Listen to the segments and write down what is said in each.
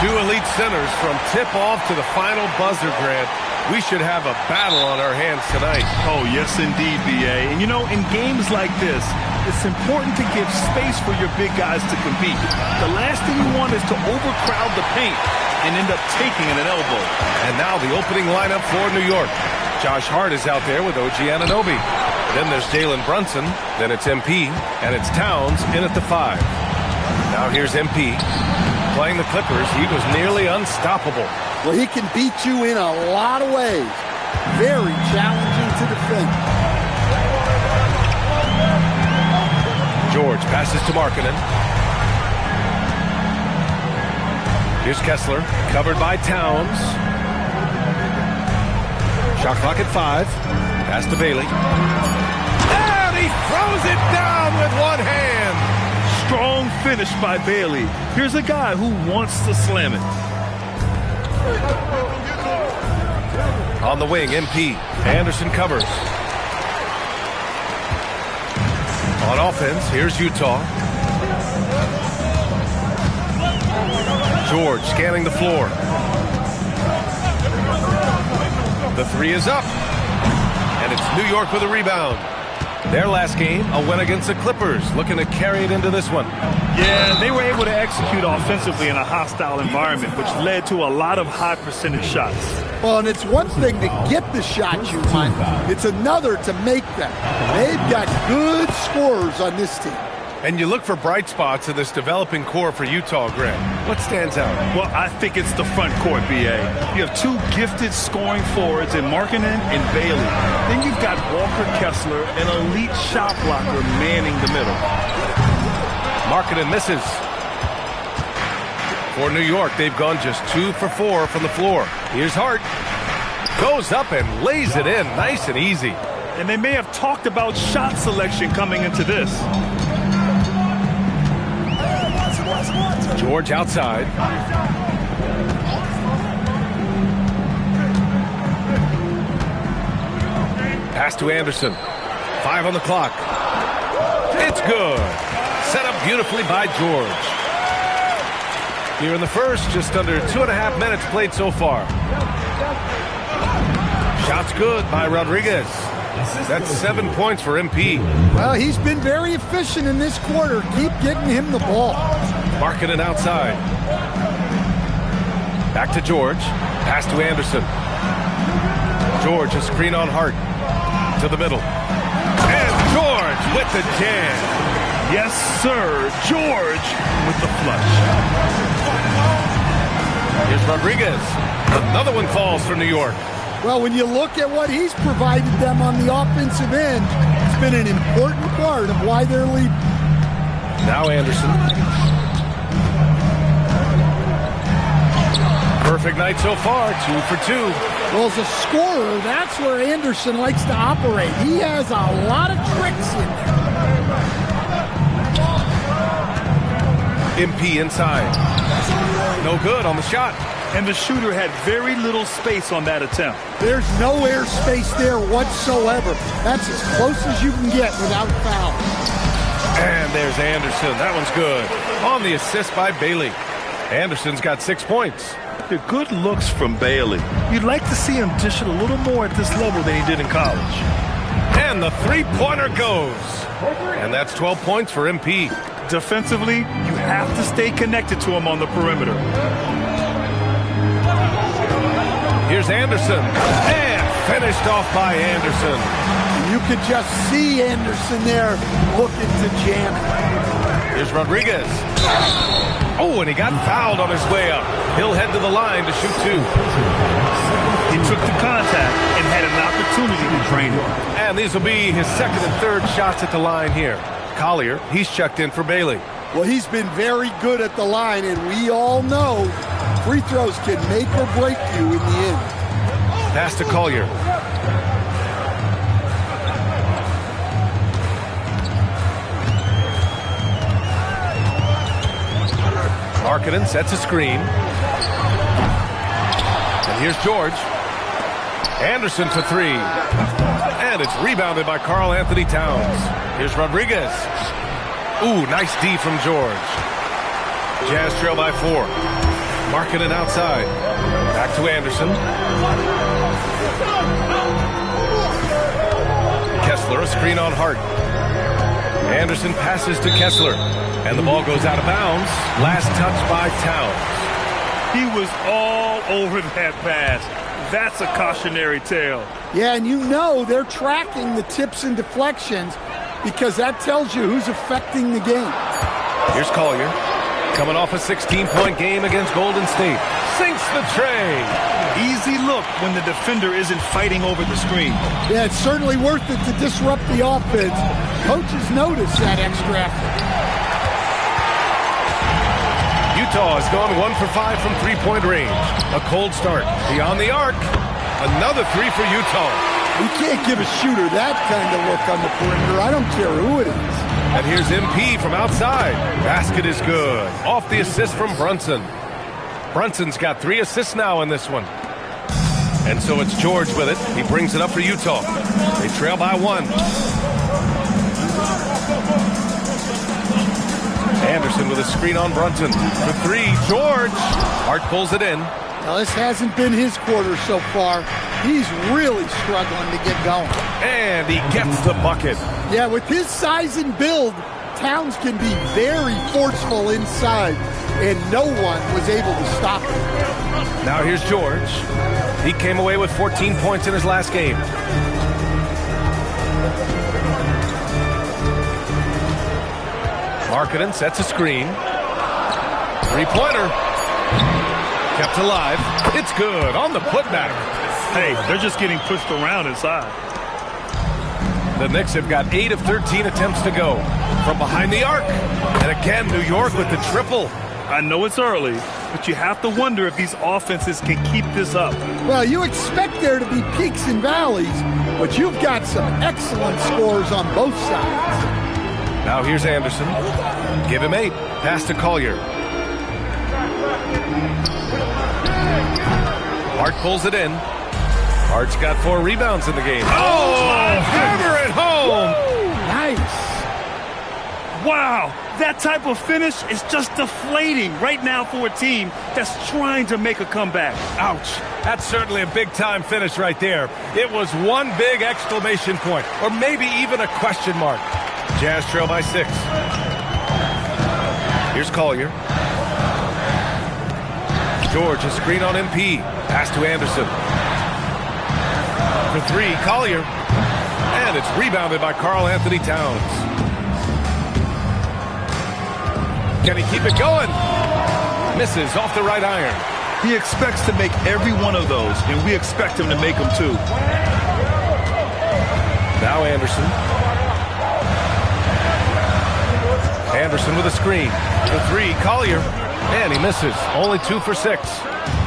Two elite centers from tip-off to the final buzzer, Grant. We should have a battle on our hands tonight. Oh, yes, indeed, B.A. And, you know, in games like this, it's important to give space for your big guys to compete. The last thing you want is to overcrowd the paint and end up taking an elbow. And now the opening lineup for New York. Josh Hart is out there with OG Anunoby. Then there's Jalen Brunson. Then it's MP. And it's Towns in at the 5. Now here's MP. Playing the Clippers, he was nearly unstoppable. Well, he can beat you in a lot of ways. Very challenging to defend. George passes to Markkanen. Here's Kessler, covered by Towns. Shot clock at 5. Pass to Bailey. And he throws it down with one hand. Strong finish by Bailey. Here's a guy who wants to slam it. On the wing, MP. Anderson covers. On offense, here's Utah. George scanning the floor. The 3 is up. And it's New York with a rebound. Their last game, a win against the Clippers, looking to carry it into this one. Yeah, they were able to execute offensively in a hostile environment, which led to a lot of high percentage shots. Well, and it's one thing to get the shots you want. It's another to make them. They've got good scorers on this team. And you look for bright spots in this developing core for Utah, Grant. What stands out? Well, I think it's the front court, B.A. You have two gifted scoring forwards in Markkanen and Bailey. Then you've got Walker Kessler, an elite shot blocker, manning the middle. Markkanen misses. For New York, they've gone just 2 for 4 from the floor. Here's Hart. Goes up and lays it in nice and easy. And they may have talked about shot selection coming into this. George outside. Pass to Anderson. 5 on the clock. It's good. Set up beautifully by George. Here in the first, just under 2.5 minutes played so far. Shot's good by Rodriguez. That's 7 points for MP. Well, he's been very efficient in this quarter. Keep getting him the ball. Markkanen outside. Back to George. Pass to Anderson. George, a screen on Hart. To the middle. And George with the jam. Yes, sir. George with the flush. Here's Rodriguez. Another one falls for New York. Well, when you look at what he's provided them on the offensive end, it's been an important part of why they're leading. Now Anderson. Perfect night so far, 2 for 2. Well, as a scorer, that's where Anderson likes to operate. He has a lot of tricks in there. MP inside. No good on the shot. And the shooter had very little space on that attempt. There's no air space there whatsoever. That's as close as you can get without foul. And there's Anderson. That one's good. On the assist by Bailey. Anderson's got 6 points. They're good looks from Bailey. You'd like to see him dish it a little more at this level than he did in college. And the three-pointer goes. And that's 12 points for MP. Defensively, you have to stay connected to him on the perimeter. Here's Anderson. And finished off by Anderson. You could just see Anderson there looking to jam it. Here's Rodriguez. Oh, and he got fouled on his way up. He'll head to the line to shoot 2. He took the contact and had an opportunity to drain it. And these will be his second and third shots at the line here. Collier, he's checked in for Bailey. Well, he's been very good at the line, and we all know free throws can make or break you in the end. Pass to Collier. Markkanen sets a screen. And here's George. Anderson for 3. And it's rebounded by Karl Anthony Towns. Here's Rodriguez. Ooh, nice D from George. Jazz trail by 4. Marking it outside. Back to Anderson. Kessler, a screen on Hart. Anderson passes to Kessler. And the ball goes out of bounds. Last touch by Towns. He was all over that pass. That's a cautionary tale. Yeah, and you know they're tracking the tips and deflections because that tells you who's affecting the game. Here's Collier. Coming off a 16-point game against Golden State. Sinks the tray. Easy look when the defender isn't fighting over the screen. Yeah, it's certainly worth it to disrupt the offense. Coaches notice that extra effort. Utah has gone 1 for 5 from three-point range. A cold start. Beyond the arc. Another three for Utah. You can't give a shooter that kind of look on the perimeter. I don't care who it is. And here's MP from outside. Basket is good. Off the assist from Brunson. Brunson's got 3 assists now in this one. And so it's George with it. He brings it up for Utah. They trail by 1. Anderson with a screen on Brunson. For 3, George. Hart pulls it in. Now, this hasn't been his quarter so far. He's really struggling to get going. And he gets the bucket. Yeah, with his size and build, Towns can be very forceful inside, and no one was able to stop him. Now here's George. He came away with 14 points in his last game. Markkanen sets a screen. Three-pointer. Kept alive. It's good on the putback. Hey, they're just getting pushed around inside. The Knicks have got 8 of 13 attempts to go. From behind the arc. And again, New York with the triple. I know it's early, but you have to wonder if these offenses can keep this up. Well, you expect there to be peaks and valleys, but you've got some excellent scores on both sides. Now here's Anderson. Give him 8. Pass to Collier. Hart pulls it in. Hart's got 4 rebounds in the game. Oh, hammer it home. Woo, nice. Wow, that type of finish is just deflating right now for a team that's trying to make a comeback. Ouch. That's certainly a big-time finish right there. It was one big exclamation point, or maybe even a question mark. Jazz trail by 6. Here's Collier. George, a screen on MP. Pass to Anderson. For 3, Collier. And it's rebounded by Karl Anthony Towns. Can he keep it going? Misses off the right iron. He expects to make every one of those, and we expect him to make them too. Now Anderson. Anderson with a screen. For 3, Collier. And he misses. Only 2 for 6.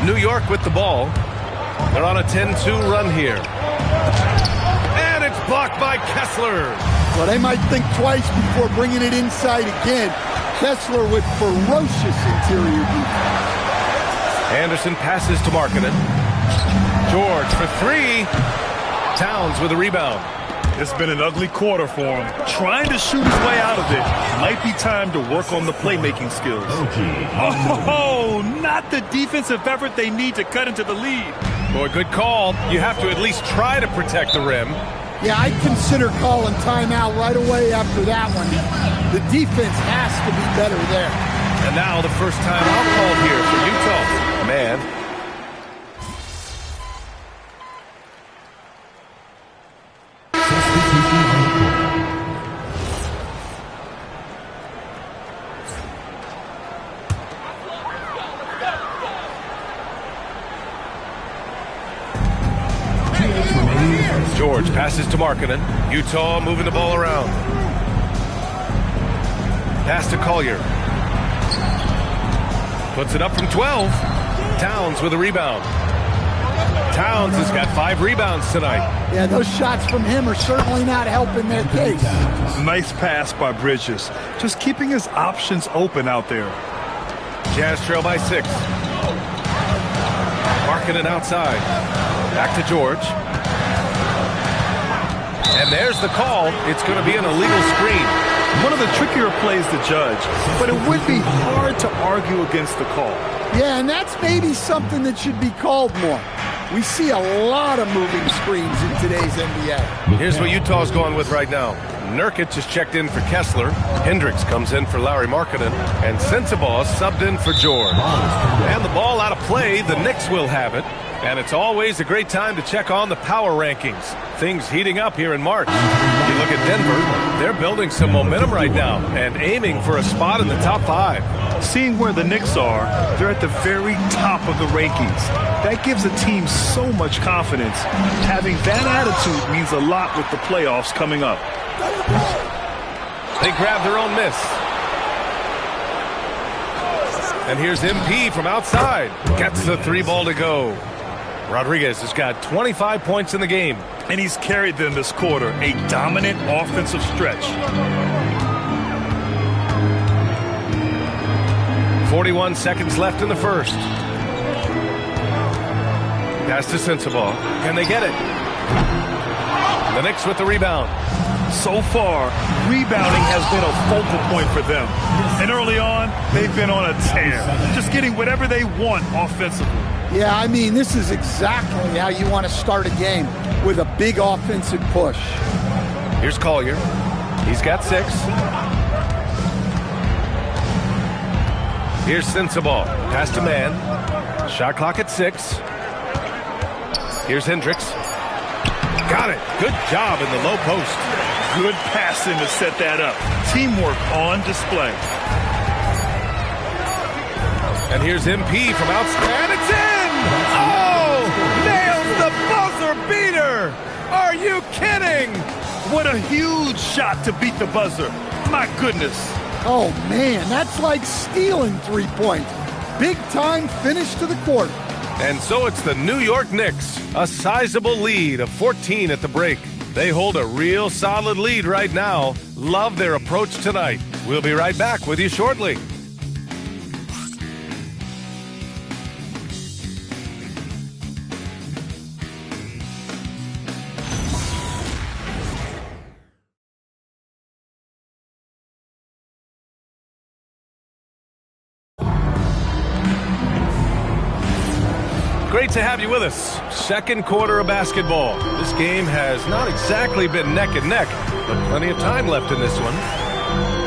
New York with the ball. They're on a 10-2 run here. And it's blocked by Kessler. Well, they might think twice before bringing it inside again. Kessler with ferocious interior defense. Anderson passes to Markkanen. George for 3. Towns with a rebound. It's been an ugly quarter for him. Trying to shoot his way out of it. Might be time to work on the playmaking skills. Oh, not the defensive effort they need to cut into the lead. Boy, good call. You have to at least try to protect the rim. Yeah, I'd consider calling timeout right away after that one. The defense has to be better there. And now the first timeout called here for Utah. Man. George passes to Markkanen. Utah moving the ball around. Pass to Collier. Puts it up from 12. Towns with a rebound. Towns has got 5 rebounds tonight. Yeah, those shots from him are certainly not helping their case. Nice pass by Bridges. Just keeping his options open out there. Jazz trail by 6. Markkanen outside. Back to George. And there's the call. It's going to be an illegal screen. One of the trickier plays to judge, but it would be hard to argue against the call. Yeah, and that's maybe something that should be called more. We see a lot of moving screens in today's NBA. Here's what Utah's going with right now. Nurkic is checked in for Kessler. Hendricks comes in for Lauri Markkanen. And Sensabaugh subbed in for George. And the ball out of play. The Knicks will have it. And it's always a great time to check on the power rankings. Things heating up here in March. You look at Denver, they're building some momentum right now and aiming for a spot in the top 5. Seeing where the Knicks are, they're at the very top of the rankings. That gives a team so much confidence. Having that attitude means a lot with the playoffs coming up. They grab their own miss. And here's MP from outside. Gets the 3 ball to go. Rodriguez has got 25 points in the game. And he's carried them this quarter, a dominant offensive stretch. 41 seconds left in the first. Pass to Sensabaugh. Can they get it? The Knicks with the rebound. So far, rebounding has been a focal point for them. And early on, they've been on a tear. Just getting whatever they want offensively. Yeah, I mean, this is exactly how you want to start a game, with a big offensive push. Here's Collier. He's got 6. Here's Sensabaugh. Pass to man. Shot clock at 6. Here's Hendricks. Got it. Good job in the low post. Good passing to set that up. Teamwork on display. And here's MP from outside. And it's in! Oh! Nails the buzzer beater! Are you kidding? What a huge shot to beat the buzzer. My goodness. Oh, man, that's like stealing 3 points. Big time finish to the quarter. And so it's the New York Knicks, a sizable lead of 14 at the break. They hold a real solid lead right now. Love their approach tonight. We'll be right back with you shortly. Great to have you with us. Second quarter of basketball. This game has not exactly been neck and neck, but plenty of time left in this one.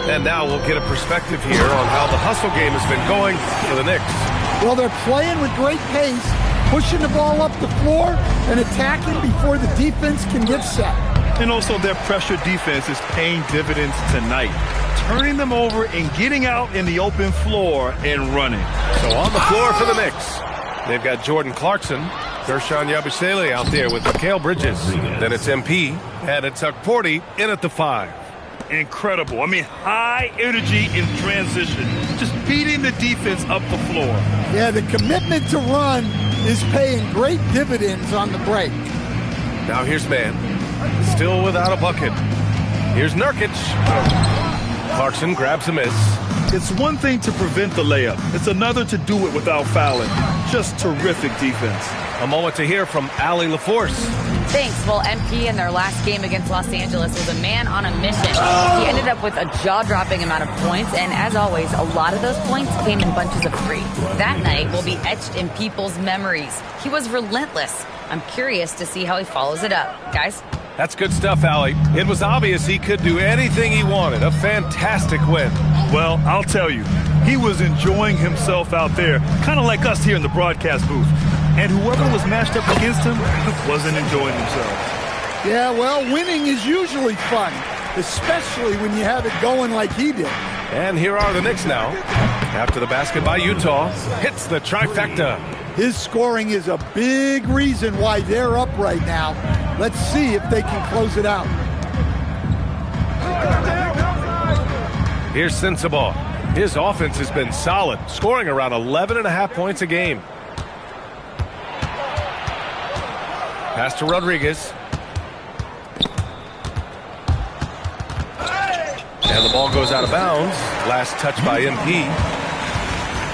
And now we'll get a perspective here on how the hustle game has been going for the Knicks. Well, they're playing with great pace, pushing the ball up the floor and attacking before the defense can get set. And also their pressure defense is paying dividends tonight, turning them over and getting out in the open floor and running. So on the floor for the Knicks, they've got Jordan Clarkson, Gershon Yabusele out there with Mikal Bridges. Then it's MP, and it's Porty in at the 5. Incredible. I mean, high energy in transition. Just beating the defense up the floor. Yeah, the commitment to run is paying great dividends on the break. Now here's man. Still without a bucket. Here's Nurkic. Clarkson grabs a miss. It's one thing to prevent the layup. It's another to do it without fouling. Just terrific defense. A moment to hear from Allie LaForce. Thanks. Well, MP in their last game against Los Angeles was a man on a mission. He ended up with a jaw-dropping amount of points, and as always, a lot of those points came in bunches of 3. That night will be etched in people's memories. He was relentless. I'm curious to see how he follows it up. Guys? That's good stuff, Allie. It was obvious he could do anything he wanted. A fantastic win. Well, I'll tell you, he was enjoying himself out there, kind of like us here in the broadcast booth. And whoever was matched up against him wasn't enjoying themselves. Yeah, well, winning is usually fun, especially when you have it going like he did. And here are the Knicks now. After the basket by Utah, hits the trifecta. His scoring is a big reason why they're up right now. Let's see if they can close it out. Here's Sensabaugh. His offense has been solid, scoring around 11.5 points a game. Pass to Rodriguez. And the ball goes out of bounds. Last touch by MP.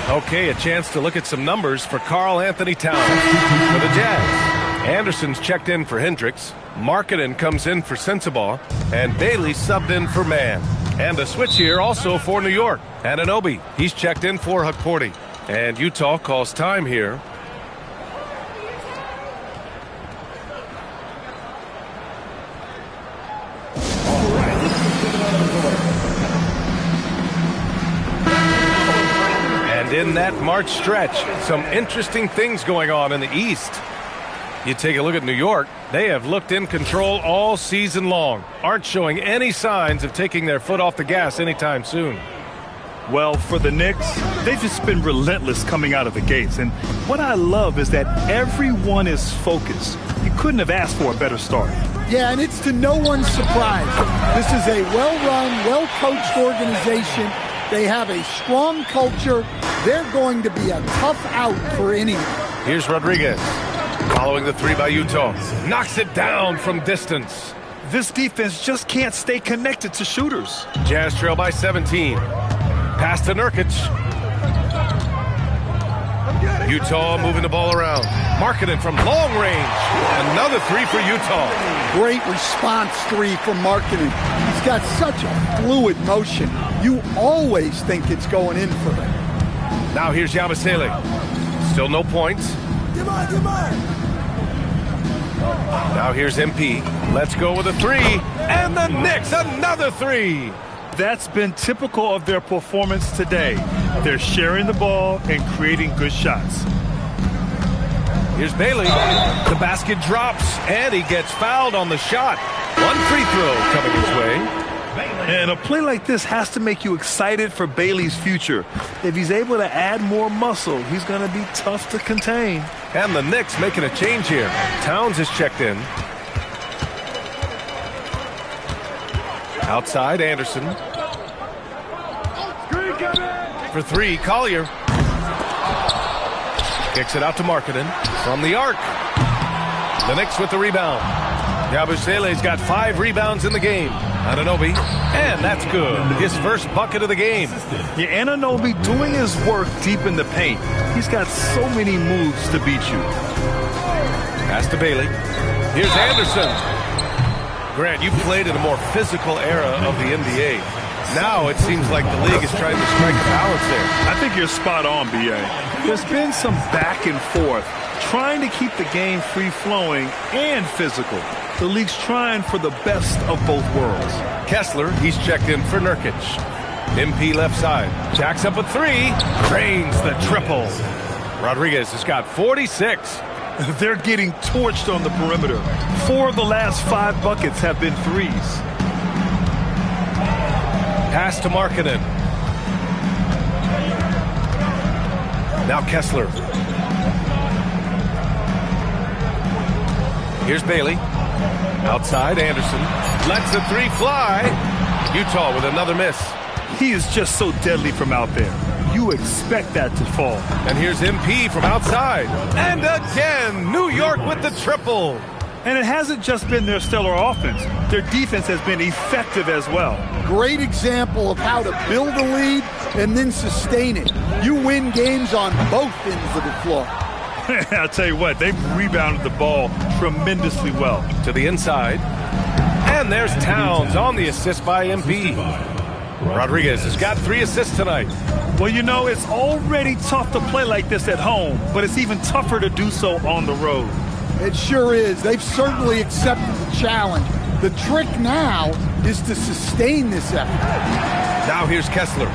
Okay, a chance to look at some numbers for Karl Anthony Towns for the Jazz. Anderson's checked in for Hendricks. Markkanen comes in for Sensabaugh. And Bailey subbed in for Mann. And a switch here also for New York. Anunoby, he's checked in for Hukporty. And Utah calls time here. And in that March stretch, some interesting things going on in the East. You take a look at New York, they have looked in control all season long. Aren't showing any signs of taking their foot off the gas anytime soon. Well, for the Knicks, they've just been relentless coming out of the gates. And what I love is that everyone is focused. You couldn't have asked for a better start. Yeah, and it's to no one's surprise. This is a well-run, well-coached organization. They have a strong culture. They're going to be a tough out for anyone. Here's Rodriguez. Following the three by Utah. Knocks it down from distance. This defense just can't stay connected to shooters. Jazz trail by 17. Pass to Nurkic. Utah moving the ball around. Markkanen from long range. Another three for Utah. Great response three from Markkanen. He's got such a fluid motion. You always think it's going in for him. Now here's Yabusele. Still no points. Now here's MP. Let's go with a three. And the Knicks, another three. That's been typical of their performance today. They're sharing the ball and creating good shots. Here's Bailey. The basket drops, and he gets fouled on the shot. One free throw coming his way. And a play like this has to make you excited for Bailey's future. If he's able to add more muscle, he's going to be tough to contain. And the Knicks making a change here. Towns is checked in. Outside, Anderson. For three, Collier. Kicks it out to Markkanen from the arc. The Knicks with the rebound. Yabusele's got 5 rebounds in the game. Anunoby, and that's good. His first bucket of the game. Yeah, Anunoby doing his work deep in the paint. He's got so many moves to beat you. Pass to Bailey. Here's Anderson. Grant, you played in a more physical era of the NBA. Now it seems like the league is trying to strike a balance there. I think you're spot on, B.A. There's been some back and forth, trying to keep the game free-flowing and physical. The league's trying for the best of both worlds. Kessler, he's checked in for Nurkic. MP left side. Jacks up a three. Drains the triple. Rodriguez has got 46. They're getting torched on the perimeter. 4 of the last 5 buckets have been threes. Pass to Markkanen. Now Kessler. Here's Bailey. Outside, Anderson. Lets the three fly. Utah with another miss. He is just so deadly from out there. You expect that to fall. And here's MP from outside. And again, New York with the triple. And it hasn't just been their stellar offense. Their defense has been effective as well. Great example of how to build a lead and then sustain it. You win games on both ends of the floor. I'll tell you what, they've rebounded the ball tremendously well. To the inside. And there's Towns on the assist by MP. Rodriguez has got 3 assists tonight. Well, you know, it's already tough to play like this at home, but it's even tougher to do so on the road. It sure is. They've certainly accepted the challenge. The trick now is to sustain this effort. Now here's Kessler.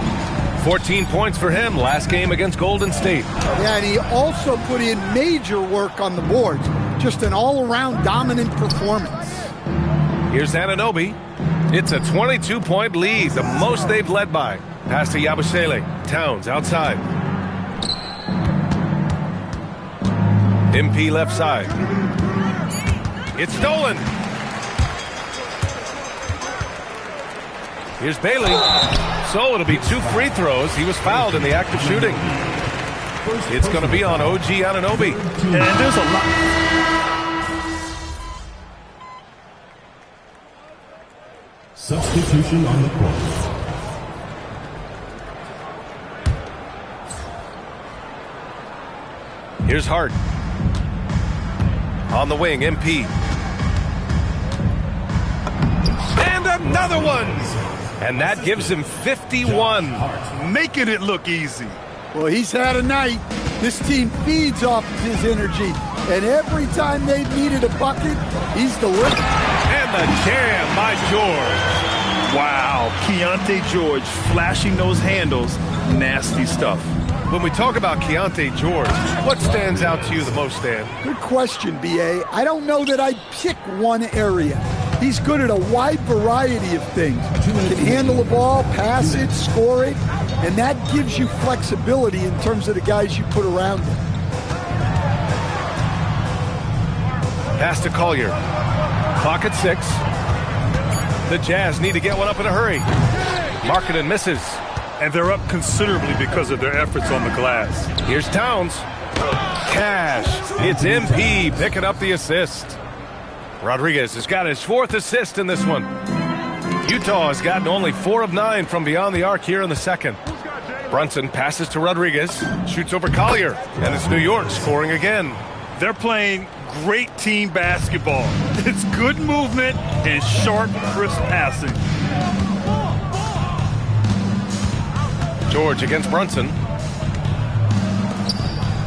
14 points for him last game against Golden State. Yeah, and he also put in major work on the boards. Just an all-around dominant performance. Here's Anunoby. It's a 22-point lead, the most they've led by. Pass to Yabusele. Towns outside. MP left side. It's stolen. Here's Bailey. So it'll be 2 free throws. He was fouled in the act of shooting. It's going to be on OG Anunoby. And there's a lot. Substitution on the court. Here's Hart. On the wing, MP. And another one! And that gives him 51. Making it look easy. Well, he's had a night. This team feeds off of his energy. And every time they've needed a bucket, he's delivered. And the jam by George. Wow, Keontae George flashing those handles. Nasty stuff. When we talk about Keontae George, what stands out to you the most, Dan? Good question, B.A. I don't know that I'd pick one area. He's good at a wide variety of things. He can handle the ball, pass it, score it, and that gives you flexibility in terms of the guys you put around him. Pass to Collier. Clock at 6. The Jazz need to get one up in a hurry. Markkanen misses. And they're up considerably because of their efforts on the glass. Here's Towns. Cash. It's MP picking up the assist. Rodriguez has got his 4th assist in this one. Utah has gotten only 4 of 9 from beyond the arc here in the second. Brunson passes to Rodriguez, shoots over Collier, and it's New York scoring again. They're playing great team basketball. It's good movement and sharp, crisp passing. George against Brunson.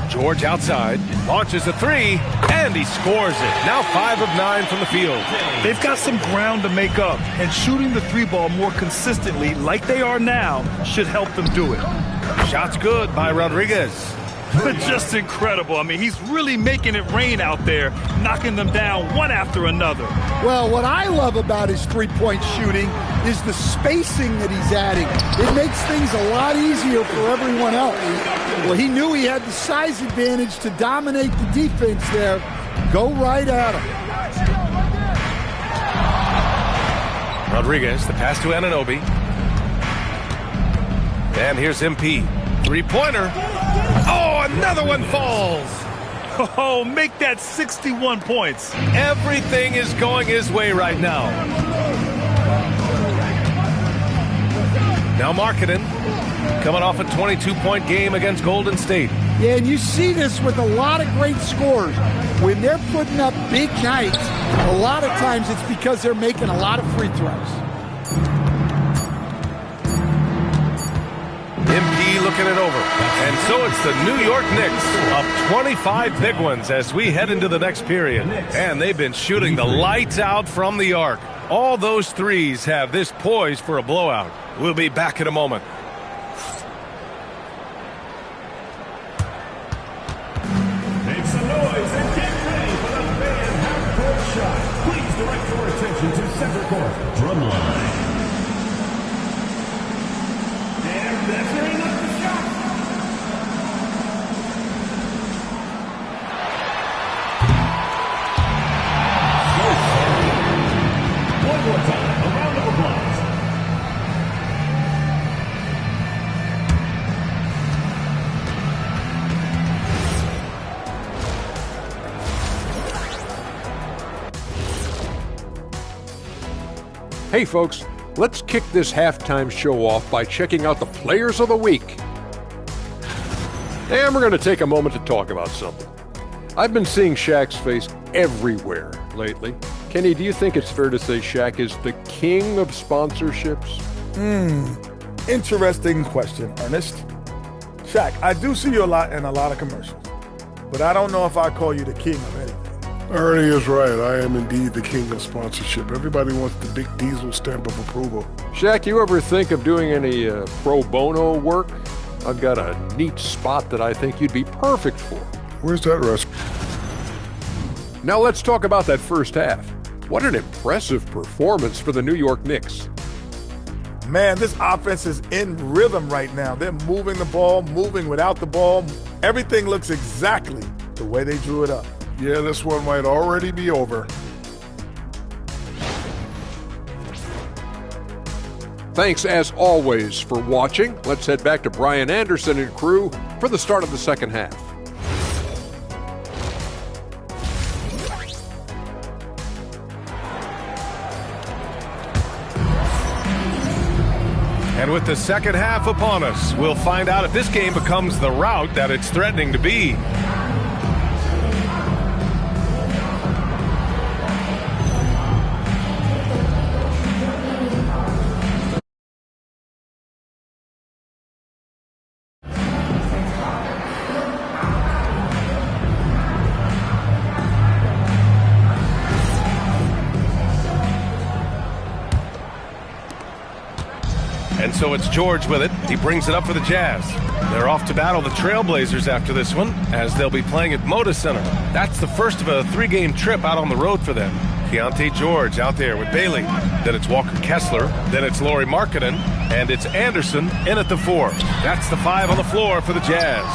George outside, launches a 3, and he scores it. Now 5 of 9 from the field. They've got some ground to make up, and shooting the 3-ball more consistently like they are now should help them do it. Shot's good by Rodriguez. Just incredible. I mean, he's really making it rain out there, knocking them down one after another. Well, what I love about his three-point shooting is the spacing that he's adding. It makes things a lot easier for everyone else. Well, he knew he had the size advantage to dominate the defense there. Go right at him. Rodriguez, the pass to Anunoby. And here's MP. 3-pointer. Oh, another one falls. Oh, make that 61 points. Everything is going his way right now. Now Markkanen, coming off a 22-point game against Golden State. Yeah, and you see this with a lot of great scores. When they're putting up big nights, a lot of times it's because they're making a lot of free throws. MP looking it over. And so it's the New York Knicks up 25 big ones as we head into the next period. And they've been shooting the lights out from the arc. All those threes have this poised for a blowout. We'll be back in a moment. Make some noise and get ready for the fan half-court shot. Please direct your attention to center court. Drumline. And measuring up the shot. One more time, a round of applause. Hey folks, let's kick this halftime show off by checking out the Players of the Week. And we're going to take a moment to talk about something. I've been seeing Shaq's face everywhere lately. Kenny, do you think it's fair to say Shaq is the king of sponsorships? Interesting question, Ernest. Shaq, I do see you a lot in a lot of commercials, but I don't know if I call you the king of anything. Ernie is right. I am indeed the king of sponsorship. Everybody wants the big diesel stamp of approval. Shaq, you ever think of doing any pro bono work? I've got a neat spot that I think you'd be perfect for. Where's that, Russ? Now let's talk about that first half. What an impressive performance for the New York Knicks. Man, this offense is in rhythm right now. They're moving the ball, moving without the ball. Everything looks exactly the way they drew it up. Yeah, this one might already be over. Thanks as always for watching. Let's head back to Brian Anderson and crew for the start of the second half. And with the second half upon us, we'll find out if this game becomes the rout that it's threatening to be. And so it's George with it. He brings it up for the Jazz. They're off to battle the Trailblazers after this one, as they'll be playing at Moda Center. That's the first of a 3-game trip out on the road for them. Keontae George out there with Bailey. Then it's Walker Kessler. Then it's Lauri Markkanen. And it's Anderson in at the 4. That's the 5 on the floor for the Jazz.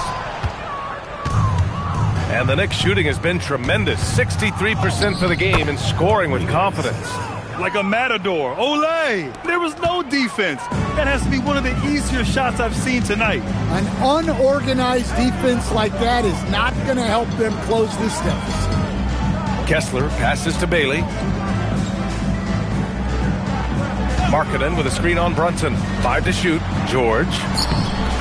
And the Knicks shooting has been tremendous. 63% for the game and scoring with confidence. Like a matador. Olay! There was no defense. That has to be one of the easier shots I've seen tonight. An unorganized defense like that is not going to help them close this deficit. Kessler passes to Bailey. Markkanen with a screen on Brunson. 5 to shoot. George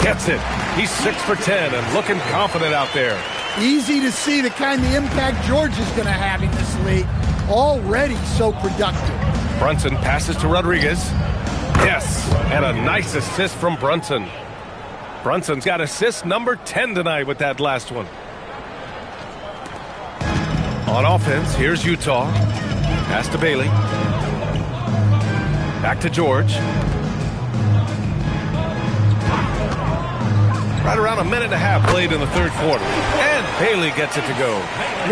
gets it. He's 6 for 10 and looking confident out there. Easy to see the kind of impact George is going to have in this league. Already so productive. Brunson passes to Rodriguez. Yes, and a nice assist from Brunson. Brunson's got assist number 10 tonight with that last one. On offense, here's Utah. Pass to Bailey. Back to George. Right around a minute and a half played in the third quarter. And Bailey gets it to go.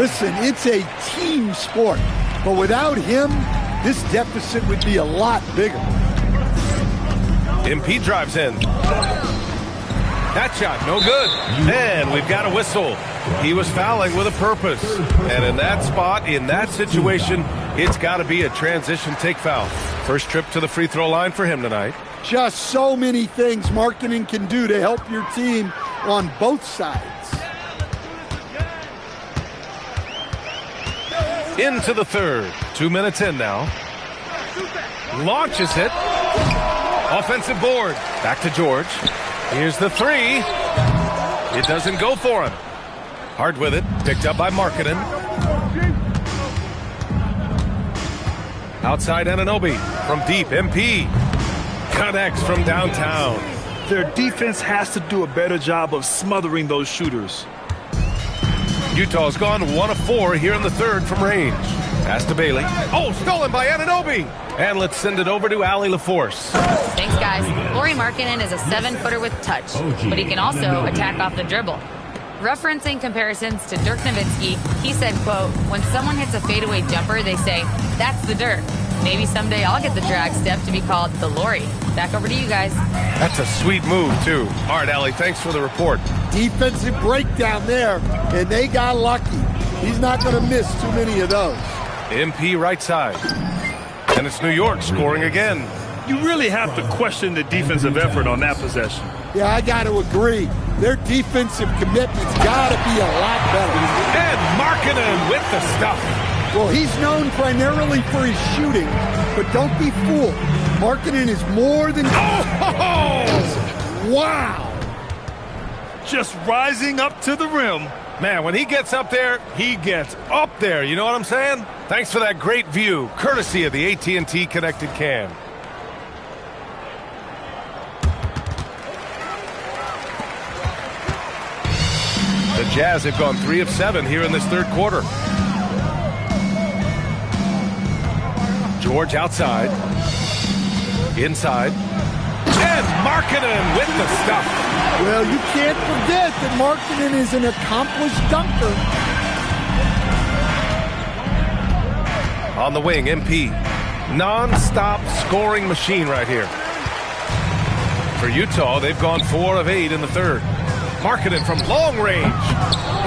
Listen, it's a team sport. But without him, this deficit would be a lot bigger. MP drives in. That shot, no good. And we've got a whistle. He was fouling with a purpose. And in that spot, in that situation, it's got to be a transition take foul. First trip to the free throw line for him tonight. Just so many things Markkanen can do to help your team on both sides. Into the third. 2 minutes in now. Launches it. Offensive board. Back to George. Here's the 3. It doesn't go for him. Hard with it. Picked up by Markkanen. Outside Anunoby. From deep, MP. Connects from downtown. Their defense has to do a better job of smothering those shooters. Utah's gone 1 of 4 here in the third from range. Pass to Bailey. Oh, stolen by Anunoby. And let's send it over to Allie LaForce. Thanks, guys. Lauri Markkanen is a 7-footer with touch, but he can also attack off the dribble. Referencing comparisons to Dirk Nowitzki, he said, quote, "When someone hits a fadeaway jumper, they say, that's the Dirk. Maybe someday I'll get the drag step to be called the Lauri." Back over to you guys. That's a sweet move, too. All right, Allie, thanks for the report. Defensive breakdown there, and they got lucky. He's not going to miss too many of those. MP right side. And it's New York scoring again. You really have to question the defensive effort on that possession. Yeah, I got to agree. Their defensive commitment's got to be a lot better. And Markkanen with the stuff. Well, he's known primarily for his shooting, but don't be fooled. Markkanen is more than... Oh! Wow! Just rising up to the rim. Man, when he gets up there, he gets up there. You know what I'm saying? Thanks for that great view, courtesy of the AT&T Connected Cam. The Jazz have gone 3 of 7 here in this third quarter. George outside. Inside. And Markkanen with the stuff. Well, you can't forget that Markkanen is an accomplished dunker. On the wing, MP. Non-stop scoring machine right here. For Utah, they've gone 4 of 8 in the third. Markkanen from long range.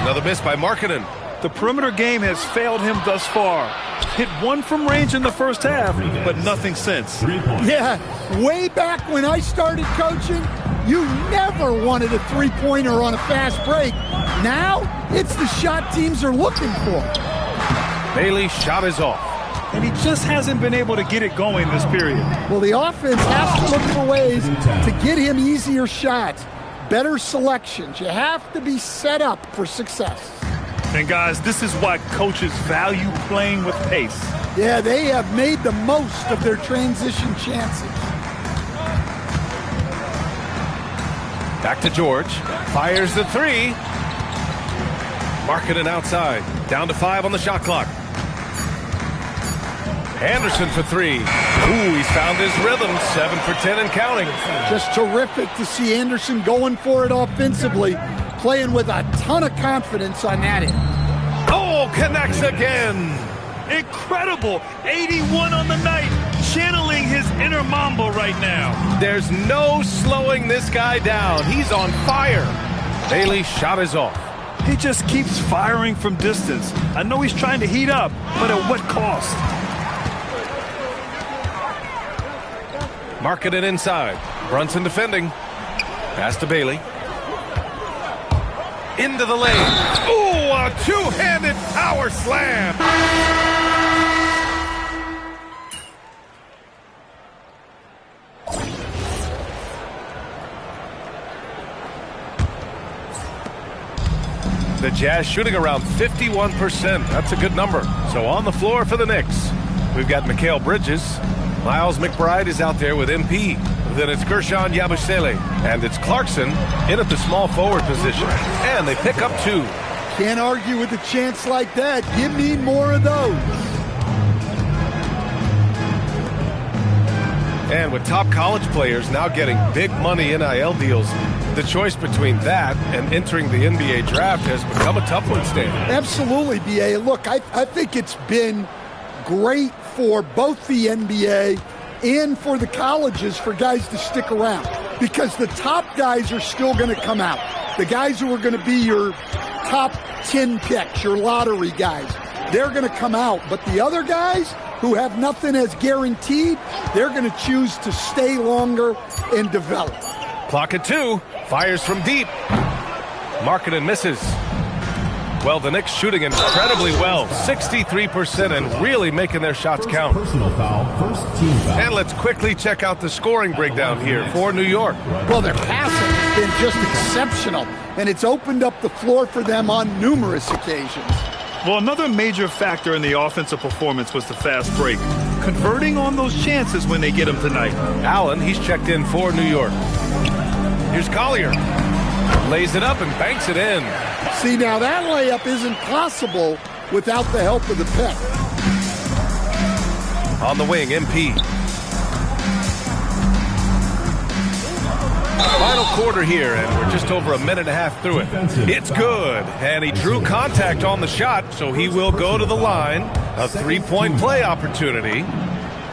Another miss by Markkanen. The perimeter game has failed him thus far. Hit 1 from range in the first half, but nothing since. Yeah, way back when I started coaching, you never wanted a three-pointer on a fast break. Now, it's the shot teams are looking for. Bailey's shot is off. And he just hasn't been able to get it going this period. Well, the offense has to look for ways to get him easier shots, better selections. You have to be set up for success. And guys, this is why coaches value playing with pace. Yeah, they have made the most of their transition chances. Back to George. Fires the 3. Markkanen outside. Down to 5 on the shot clock. Anderson for three. Ooh, he's found his rhythm. 7 for 10 and counting. Just terrific to see Anderson going for it offensively, playing with a ton of confidence on that end. Oh, connects again. Incredible. 81 on the night. Channeling his inner Mamba right now. There's no slowing this guy down. He's on fire. Bailey's shot is off. He just keeps firing from distance. I know he's trying to heat up, but at what cost? Marking it inside. Brunson defending. Pass to Bailey. Into the lane. Ooh, a two-handed power slam. The Jazz shooting around 51%. That's a good number. So on the floor for the Knicks, we've got Mikal Bridges. Miles McBride is out there with MP. Then it's Gershon Yabusele. And it's Clarkson in at the small forward position. And they pick up 2. Can't argue with a chance like that. Give me more of those. And with top college players now getting big money NIL deals, the choice between that and entering the NBA draft has become a tough one, Stan. Absolutely, BA. Look, I think it's been great for both the NBA and for the colleges for guys to stick around, because the top guys are still going to come out. The guys who are going to be your top 10 picks, your lottery guys, they're going to come out. But the other guys who have nothing as guaranteed, they're going to choose to stay longer and develop. Clock at 2. Fires from deep. Markkanen misses. Well, the Knicks shooting incredibly well. 63% and really making their shots count. Personal foul, first team foul. And let's quickly check out the scoring breakdown here for New York. Well, their passing has been just exceptional, and it's opened up the floor for them on numerous occasions. Well, another major factor in the offensive performance was the fast break. Converting on those chances when they get them tonight. Allen, he's checked in for New York. Here's Collier. Lays it up and banks it in. See, now that layup isn't possible without the help of the pick. On the wing, MP. Final quarter here, and we're just over a minute and a half through it. It's good, and he drew contact on the shot, so he will go to the line. A three-point play opportunity.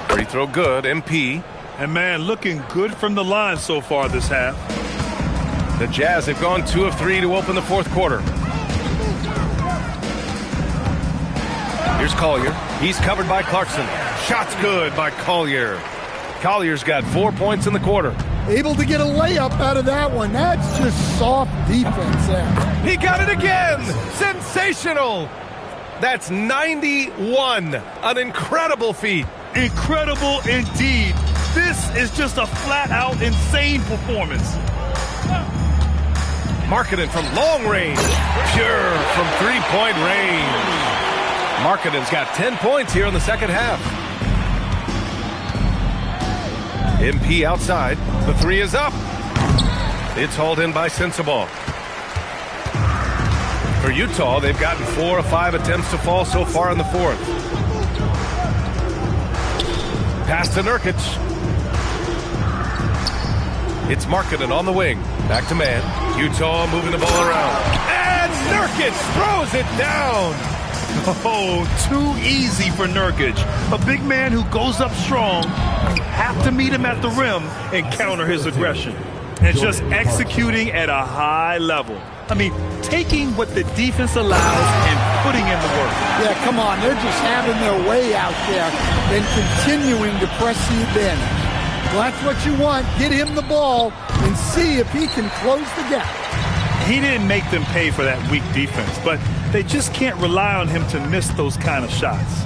Free throw good, MP. And, man, looking good from the line so far this half. The Jazz have gone 2 of 3 to open the fourth quarter. Here's Collier. He's covered by Clarkson. Shot's good by Collier. Collier's got 4 points in the quarter. Able to get a layup out of that one. That's just soft defense there. He got it again. Sensational. That's 91. An incredible feat. Incredible indeed. This is just a flat-out insane performance. Markkanen from long range. Pure from three-point range. Markkanen's got 10 points here in the second half. MP outside. The three is up. It's hauled in by Sensabaugh. For Utah, they've gotten 4 of 5 attempts to fall so far in the fourth. Pass to Nurkic. It's Markkanen on the wing. Back to man. Utah moving the ball around. And Nurkic throws it down. Oh, too easy for Nurkic. A big man who goes up strong. You have to meet him at the rim and counter his aggression. And just executing at a high level. I mean, taking what the defense allows and putting in the work. Yeah, come on. They're just having their way out there and continuing to press the advantage. Well, that's what you want. Get him the ball and see if he can close the gap. He didn't make them pay for that weak defense, but they just can't rely on him to miss those kind of shots.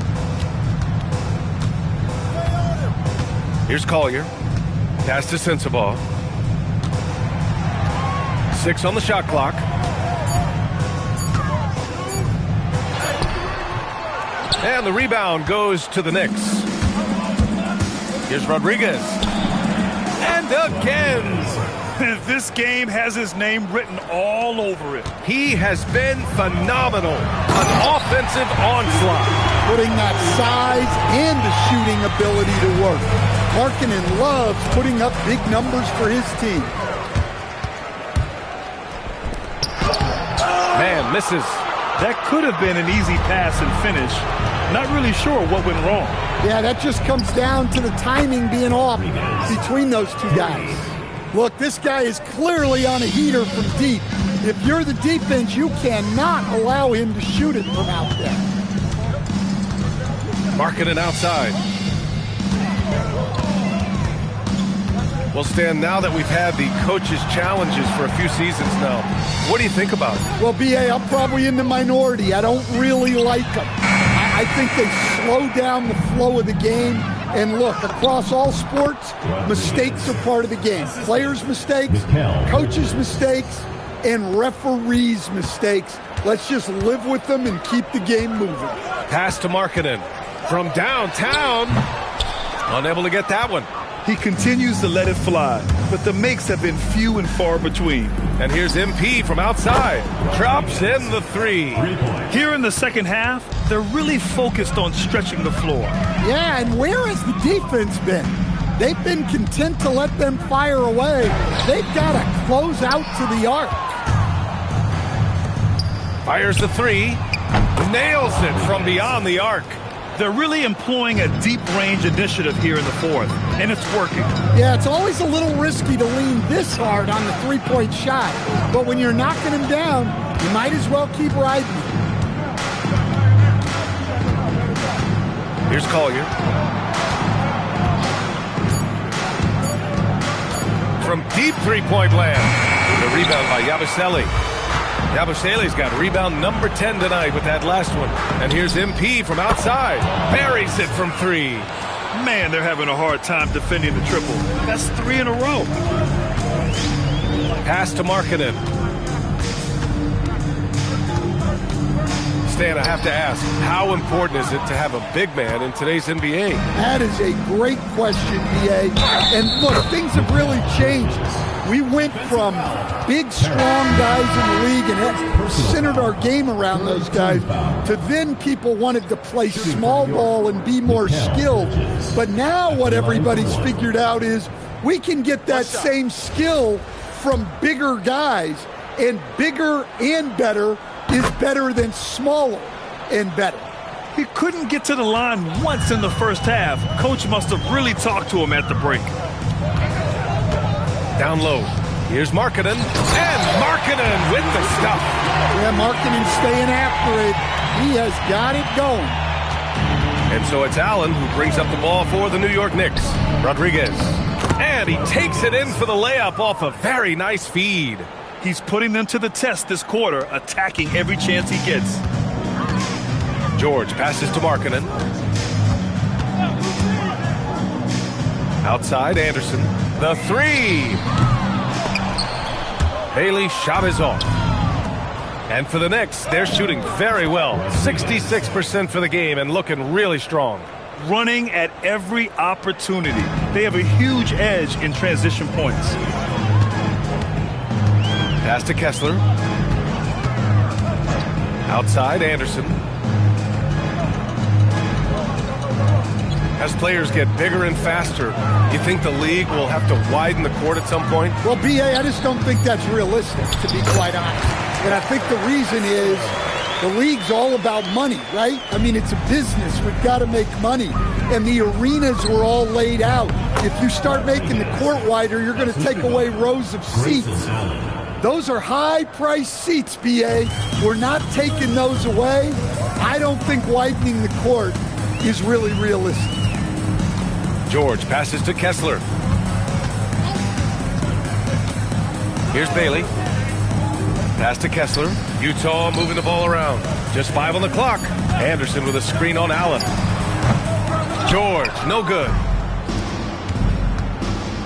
Here's Collier. Pass to Sensabaugh. 6 on the shot clock. And the rebound goes to the Knicks. Here's Rodriguez. And again. This game has his name written all over it. He has been phenomenal. An offensive onslaught. Putting that size and the shooting ability to work. Markkanen loves putting up big numbers for his team. Man misses. That could have been an easy pass and finish. Not really sure what went wrong. Yeah, that just comes down to the timing being off between those two guys. Look, this guy is clearly on a heater from deep. If you're the defense, you cannot allow him to shoot it from out there. Markkanen outside. Well, Stan, now that we've had the coaches' challenges for a few seasons now, what do you think about it? Well, B.A., I'm probably in the minority. I don't really like them. I think they slow down the flow of the game. And look, across all sports, mistakes are part of the game. Players' mistakes, coaches' mistakes, and referees' mistakes. Let's just live with them and keep the game moving. Pass to Markkanen from downtown. Unable to get that one. He continues to let it fly, but the makes have been few and far between. And here's MP from outside. Drops in the three. Here in the second half, they're really focused on stretching the floor. Yeah, and where has the defense been? They've been content to let them fire away. They've got to close out to the arc. Fires the three. Nails it from beyond the arc. They're really employing a deep-range initiative here in the fourth, and it's working. Yeah, it's always a little risky to lean this hard on the three-point shot. But when you're knocking him down, you might as well keep riding. Here's Collier. From deep three-point land. The rebound by Yabusele. Yabusele's got rebound number 10 tonight with that last one. And here's MP from outside. Buries it from three. Man, they're having a hard time defending the triple. That's 3 in a row. Pass to Markkanen. Stan, I have to ask, how important is it to have a big man in today's NBA? That is a great question, B.A. And look, things have really changed. We went from big, strong guys in the league and centered our game around those guys to then people wanted to play small ball and be more skilled. But now what everybody's figured out is we can get that same skill from bigger guys, and bigger and better is better than smaller and better. He couldn't get to the line once in the first half. Coach must have really talked to him at the break. Down low. Here's Markkanen. And Markkanen with the stuff. Yeah, Markkanen staying after it. He has got it going. And so it's Allen who brings up the ball for the New York Knicks. Rodriguez. And he takes it in for the layup off a very nice feed. He's putting them to the test this quarter, attacking every chance he gets. George passes to Markkanen. Outside, Anderson. The three. Bailey shot is off. And for the Knicks, they're shooting very well. 66% for the game and looking really strong. Running at every opportunity. They have a huge edge in transition points. Pass to Kessler. Outside, Anderson. As players get bigger and faster, you think the league will have to widen the court at some point? Well, B.A., I just don't think that's realistic, to be quite honest. And I think the reason is the league's all about money, right? I mean, it's a business. We've got to make money. And the arenas were all laid out. If you start making the court wider, you're going to take away rows of seats. Those are high-priced seats, B.A. We're not taking those away. I don't think widening the court is really realistic. George passes to Kessler. Here's Bailey. Pass to Kessler. Utah moving the ball around. Just 5 on the clock. Anderson with a screen on Allen. George, no good.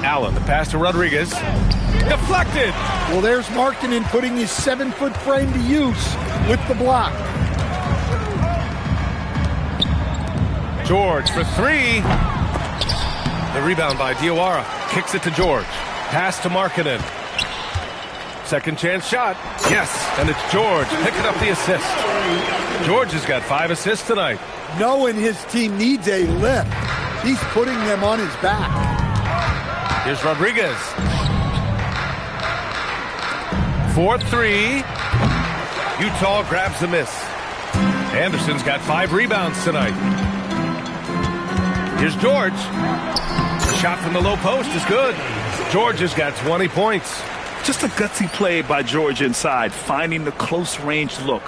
Allen, the pass to Rodriguez. Deflected. Well, there's Markkanen putting his 7-foot frame to use with the block. George for three. The rebound by Diawara. Kicks it to George. Pass to Markkanen. Second chance shot. Yes, and it's George picking up the assist. George has got 5 assists tonight. Knowing his team needs a lift, he's putting them on his back. Here's Rodriguez. 4-3. Utah grabs the miss. Anderson's got 5 rebounds tonight. Here's George. The shot from the low post is good. George has got 20 points. Just a gutsy play by George inside, finding the close-range look.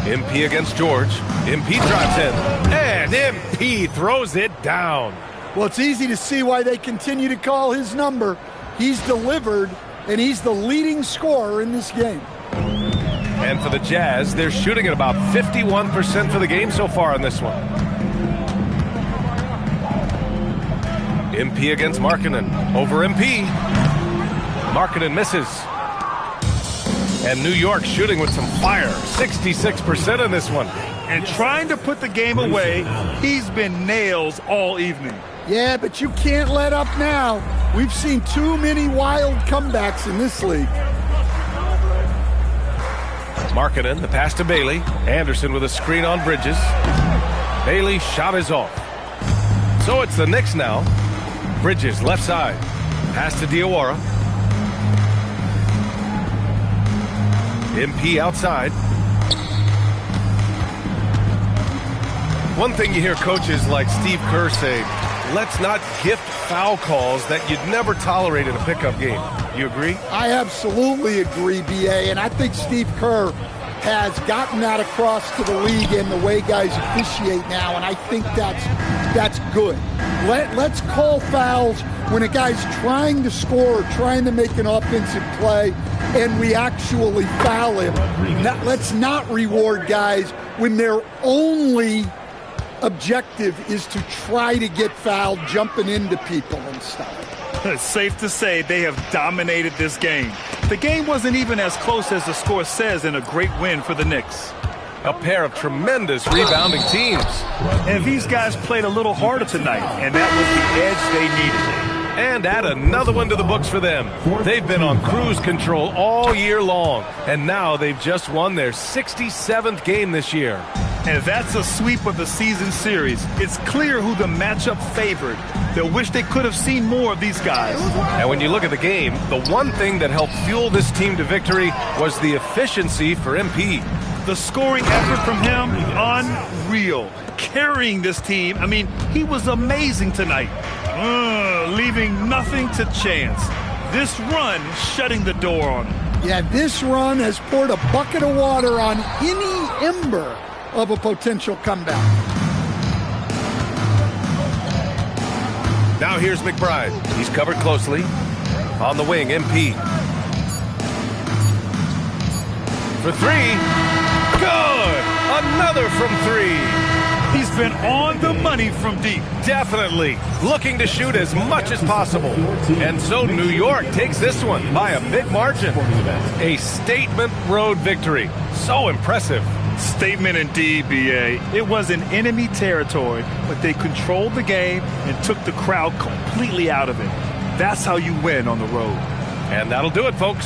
MP against George. MP drives in. And MP throws it down. Well, it's easy to see why they continue to call his number. He's delivered, and he's the leading scorer in this game. And for the Jazz, they're shooting at about 51% for the game so far on this one. MP against Markkanen. Over MP. Markkanen misses. And New York shooting with some fire. 66% in this one. And trying to put the game away, he's been nails all evening. Yeah, but you can't let up now. We've seen too many wild comebacks in this league. Markkanen, the pass to Bailey. Anderson with a screen on Bridges. Bailey's shot is off. So it's the Knicks now. Bridges, left side. Pass to Diawara. MP outside. One thing you hear coaches like Steve Kerr say, let's not gift foul calls that you'd never tolerate in a pickup game. You agree? I absolutely agree, B.A., and I think Steve Kerr has gotten that across to the league in the way guys officiate now, and I think that's good. Let's call fouls when a guy's trying to score, trying to make an offensive play, and we actually foul him. Let's not reward guys when their only objective is to try to get fouled, jumping into people and stuff. It's safe to say they have dominated this game. The game wasn't even as close as the score says in a great win for the Knicks. A pair of tremendous rebounding teams. And these guys played a little harder tonight, and that was the edge they needed. And add another one to the books for them. They've been on cruise control all year long, and now they've just won their 67th game this year. And that's a sweep of the season series. It's clear who the matchup favored. They'll wish they could have seen more of these guys. And when you look at the game, the one thing that helped fuel this team to victory was the efficiency for MP. The scoring effort from him, unreal. Carrying this team, I mean, he was amazing tonight. Leaving nothing to chance. This run shutting the door on him. Yeah, this run has poured a bucket of water on any ember of a potential comeback. Now here's McBride. He's covered closely. On the wing, MP. For 3. Good! Another from 3. He's been on the money from deep. Definitely. Looking to shoot as much as possible. And so New York takes this one by a big margin. A statement road victory. So impressive. Statement indeed, B.A. It was in enemy territory, but they controlled the game and took the crowd completely out of it. That's how you win on the road. And that'll do it, folks.